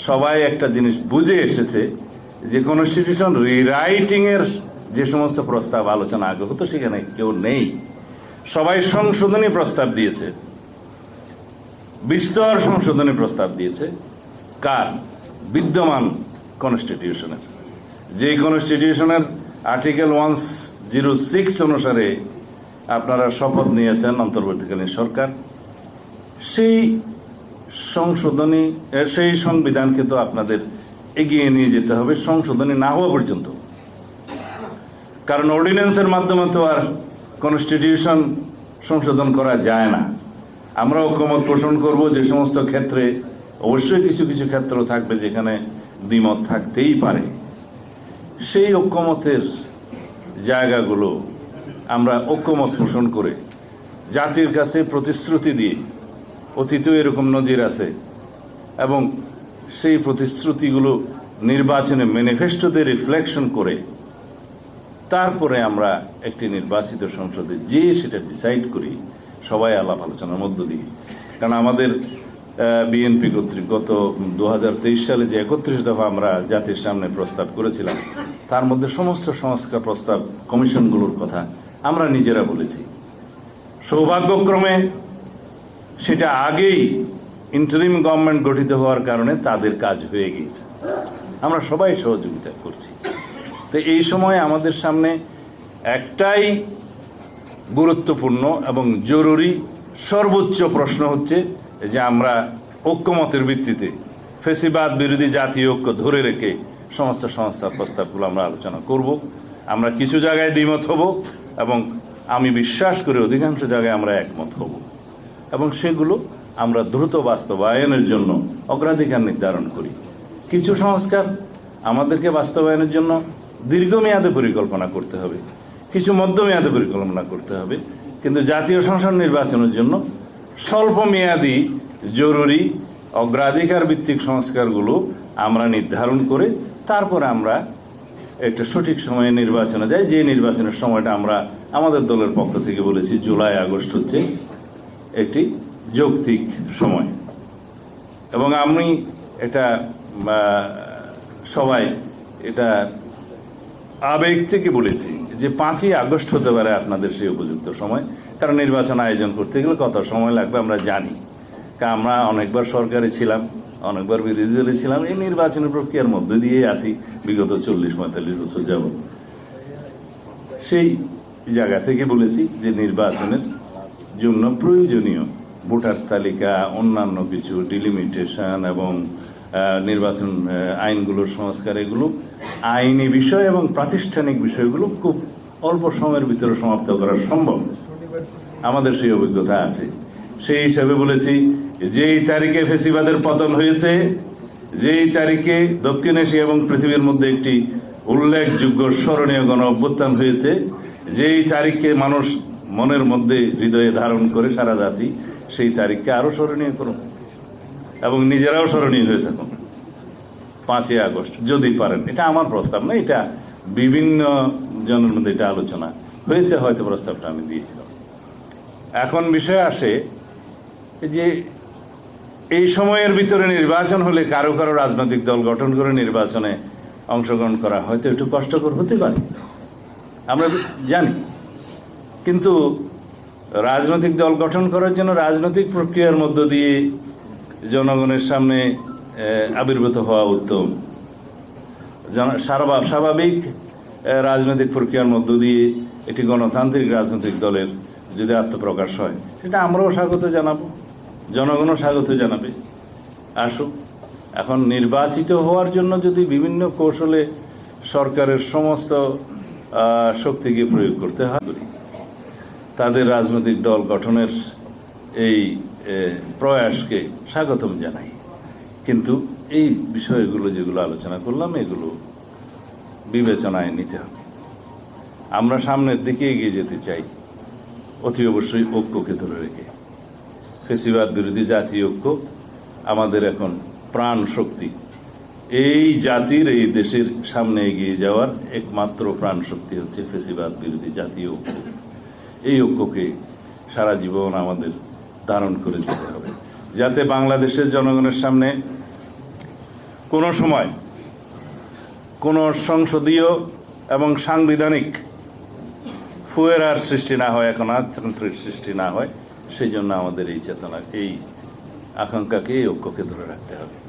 সবাই একটা জিনিস বুঝে এসেছে যে কনস্টিটিউশন রিরাইটিং এর যে সমস্ত প্রস্তাব আলোচনা আগে হতো সেখানে কেউ নেই। সবাই সংশোধনী প্রস্তাব দিয়েছে, বিস্তর সংশোধনী প্রস্তাব দিয়েছে। কার? বিদ্যমান কনস্টিটিউশনের। যে কনস্টিটিউশনের আর্টিকেল 106 অনুসারে আপনারা শপথ নিয়েছেন অন্তর্বর্তীকালীন সরকার, সেই সংশোধনী, সেই সংবিধানকে তো আপনাদের এগিয়ে নিয়ে যেতে হবে সংশোধনী না হওয়া পর্যন্ত। কারণ অর্ডিন্যান্সের মাধ্যমে তো আর কনস্টিটিউশন সংশোধন করা যায় না। আমরা ঐকমত পোষণ করব যে সমস্ত ক্ষেত্রে, অবশ্যই কিছু কিছু ক্ষেত্র থাকবে যেখানে দ্বিমত থাকতেই পারে। সেই ঐকমতের জায়গাগুলো আমরা ঐকমত পোষণ করে জাতির কাছে প্রতিশ্রুতি দিয়ে, অতীতেও এরকম নজির আছে, এবং সেই প্রতিশ্রুতিগুলো নির্বাচনে ম্যানিফেস্টোতে রিফ্লেকশন করে তারপরে আমরা একটি নির্বাচিত সংসদে যে সেটা ডিসাইড করি সবাই আলাপ আলোচনার মধ্য দিয়ে। কারণ আমাদের বিএনপি কর্তৃক গত 2023 সালে যে 31 দফা আমরা জাতির সামনে প্রস্তাব করেছিলাম, তার মধ্যে সমস্ত সংস্কার প্রস্তাব কমিশনগুলোর কথা আমরা নিজেরা বলেছি। সৌভাগ্যক্রমে সেটা আগেই ইন্টারিম গভর্নমেন্ট গঠিত হওয়ার কারণে তাদের কাজ হয়ে গিয়েছে, আমরা সবাই সহযোগিতা করছি। তো এই সময় আমাদের সামনে একটাই গুরুত্বপূর্ণ এবং জরুরি সর্বোচ্চ প্রশ্ন হচ্ছে যে আমরা ঐক্যমতের ভিত্তিতে ফ্যাসিবাদ বিরোধী জাতীয় ঐক্য ধরে রেখে সমস্ত সংস্থার প্রস্তাবগুলো আমরা আলোচনা করব। আমরা কিছু জায়গায় দ্বিমত হব এবং আমি বিশ্বাস করি অধিকাংশ জায়গায় আমরা একমত হব, এবং সেগুলো আমরা দ্রুত বাস্তবায়নের জন্য অগ্রাধিকার নির্ধারণ করি। কিছু সংস্কার আমাদেরকে বাস্তবায়নের জন্য দীর্ঘমেয়াদে পরিকল্পনা করতে হবে, কিছু মধ্যমেয়াদে পরিকল্পনা করতে হবে, কিন্তু জাতীয় সংসদ নির্বাচনের জন্য স্বল্প মেয়াদী জরুরি অগ্রাধিকার ভিত্তিক সংস্কারগুলো আমরা নির্ধারণ করে তারপরে আমরা একটা সঠিক সময়ে নির্বাচনে যাই। যে নির্বাচনের সময়টা আমরা আমাদের দলের পক্ষ থেকে বলেছি জুলাই আগস্ট হচ্ছে একটি যৌক্তিক সময়, এবং আমি এটা সবাই এটা আবেগ থেকে বলেছি যে 5ই আগস্ট হতে পারে আপনাদের সেই উপযুক্ত সময়। কারণ নির্বাচন আয়োজন করতে গেলে কত সময় লাগবে আমরা জানি, কারণ আমরা অনেকবার সরকারে ছিলাম, অনেকবার বিরোধী দলে ছিলাম, এই নির্বাচনের প্রক্রিয়ার মধ্যে দিয়ে আছি বিগত 40-45 বছর যাবত। সেই জায়গা থেকে বলেছি যে নির্বাচনের জন্য প্রয়োজনীয় ভোটার তালিকা, অন্যান্য কিছু ডিলিমিটেশন এবং নির্বাচন আইনগুলোর সংস্কার, এগুলো আইনি বিষয় এবং প্রাতিষ্ঠানিক বিষয়গুলো খুব অল্প সময়ের ভিতরে সমাপ্ত করা সম্ভব, আমাদের সেই অভিজ্ঞতা আছে। সেই হিসাবে বলেছি যেই তারিখে ফ্যাসিবাদের পতন হয়েছে, যেই তারিখে দক্ষিণ এশিয়া এবং পৃথিবীর মধ্যে একটি উল্লেখযোগ্য স্মরণীয় গণ অভ্যুত্থান হয়েছে, যেই তারিখকে মানুষ মনের মধ্যে হৃদয়ে ধারণ করে সারা জাতি, সেই তারিখকে আরো স্মরণীয় করুন এবং নিজেরাও স্মরণীয় হয়ে থাকুন 5ই আগস্ট যদি পারেন। এটা আমার প্রস্তাব না, এটা বিভিন্ন জনের মধ্যে এটা আলোচনা হয়েছে, হয়তো প্রস্তাবটা আমি দিয়েছিলাম। এখন বিষয় আসে যে এই সময়ের ভিতরে নির্বাচন হলে কারো কারো রাজনৈতিক দল গঠন করে নির্বাচনে অংশগ্রহণ করা হয়তো একটু কষ্টকর হতে পারে, আমরা জানি। কিন্তু রাজনৈতিক দল গঠন করার জন্য রাজনৈতিক প্রক্রিয়ার মধ্য দিয়ে জনগণের সামনে আবির্ভূত হওয়া উত্তম। স্বাভাবিক রাজনৈতিক প্রক্রিয়ার মধ্য দিয়ে একটি গণতান্ত্রিক রাজনৈতিক দলের যদি আত্মপ্রকাশ হয়, সেটা আমরাও স্বাগত জানাবো, জনগণও স্বাগত জানাবে। আসুক, এখন নির্বাচিত হওয়ার জন্য যদি বিভিন্ন কৌশলে সরকারের সমস্ত শক্তিকে প্রয়োগ করতে হয়, তাদের রাজনৈতিক দল গঠনের এই প্রয়াসকে স্বাগতম জানাই। কিন্তু এই বিষয়গুলো যেগুলো আলোচনা করলাম, এগুলো বিবেচনায় নিতে হবে। আমরা সামনের দিকে এগিয়ে যেতে চাই, অতি অবশ্যই ঐক্যকে ধরে রেখে। ফ্যাসিবাদ বিরোধী জাতীয় ঐক্য আমাদের এখন প্রাণ শক্তি। এই জাতির, এই দেশের সামনে এগিয়ে যাওয়ার একমাত্র প্রাণ শক্তি হচ্ছে ফ্যাসিবাদ বিরোধী জাতীয় ঐক্য। এই ঐক্যকে সারা জীবন আমাদের ধারণ করে যেতে হবে, যাতে বাংলাদেশের জনগণের সামনে কোনো সময় কোনো সংসদীয় এবং সাংবিধানিক ফুয়েরার সৃষ্টি না হয়, একনায়কতন্ত্রের সৃষ্টি না হয়, সেই জন্য আমাদের এই চেতনা, এই আকাঙ্ক্ষাকে, এই ঐক্যকে ধরে রাখতে হবে।